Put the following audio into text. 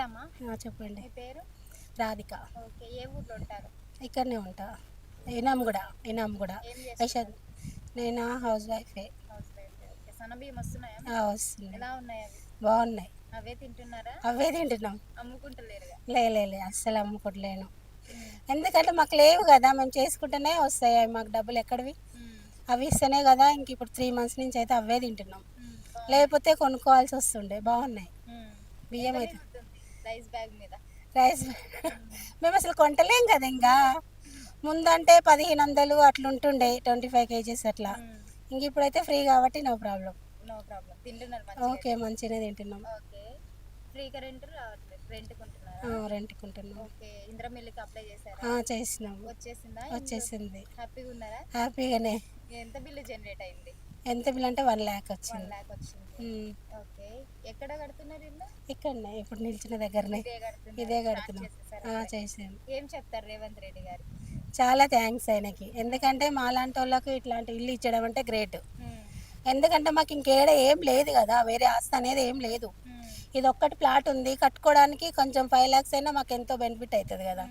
నమస్తే అమ్మా. చెప్పండి. మీ పేరు? రాధిక. ఓకే. ఏ ఊర్లో ఉంటారు? ఇక్కడనే ఉంటా. ఇనాంగూడ ఏం యశోద్. చేస్తారు? నేను హౌస్ వైఫే. Housewife. ఓకే. సన్నబియ్యం వస్తున్నాయా ఆ, మీకు? వస్తుంది. ఎలా ఉన్నాయి అవి? బాగున్నాయి. అవే తింటున్నారా? అవే తింటున్నాం. అమ్ముకుంటలేరుగా? లే అస్సలు అమ్ముకోవట్లేను. ఉమ్, ఎందుకంటే మాకు లేవు కదా, మేము చేసుకుంటేనే వస్తాయి అవి, మాకు డబ్బులు ఎక్కడివి? ఉమ్, అవి ఇస్తేనే కదా. ఇంక ఇప్పుడు 3 months నుంచి అయితే అవే తింటున్నాం. బాగున్నాయి. లేకపోతే కొనుక్కోవాల్సి వస్తుండే. బాగున్నాయి ఉమ్. ఎంత బియ్యం అయితే. మిగులుతుంది రైస్ బ్యాగ్ మీద? రైస్ ఉమ్, మేము అసలు కొంటలేం కదా ఇంకా. ముందంటే 1500 అట్లా ఉంటుండే, 25 kgs అట్లా. ఉమ్. ఇంక ఇప్పుడైతే ఫ్రీ కాబట్టి నో ప్రాబ్లం. No problem. తింటున్నారు మంచిగా ఓకే, అయితే. మంచిగానే తింటున్నాం. ఓకే. ఫ్రీ కరెంట్ రావట్లేదు, రెంట్ కొంటున్నారా? రెంట్కుంటున్నాం. ఓకే. ఇందిరా మిల్లుకి అప్లై చేశారా? చేసినాము. వచ్చేసిందా ఇల్లు? వచ్చేసింది. హ్యాపీగా ఉన్నారా? హ్యాపీగానే. ఎంత బిల్లు జనరేట్ అయింది? ఎంత బిల్ అంటే 1 lakh 1 వచ్చింది. లాక్ వచ్చింది. ఓకే. ఎక్కడ కడుతున్నారు ఇల్లు? ఇక్కడనే ఇప్పుడు నిల్చిన దగ్గరనే. ఇదే కడుతున్నారు. ఇదే స్టార్ట్ కడుతున్నాం. చేసేసారు అప్పుడే. చేసాం. ఏం చెప్తారు రేవంత్ రెడ్డి గారికి? చాలా థ్యాంక్స్ ఆయనకి. ఎందుకంటే మాలాంటి వాళ్ళకు ఇట్లాంటి ఇల్లు ఇచ్చడం అంటే గ్రేట్. ఉమ్, ఎందుకంటే మాకు ఇంకేడ ఏం లేదు కదా, వేరే ఆస్తి అనేది ఏం లేదు. ఉమ్. ఇది ఒక్కటి ప్లాట్ ఉంది, కట్టుకోవడానికి కొంచెం 5 lakhs అయినా మాకు ఎంతో బెనిఫిట్ అవుతుంది కదా.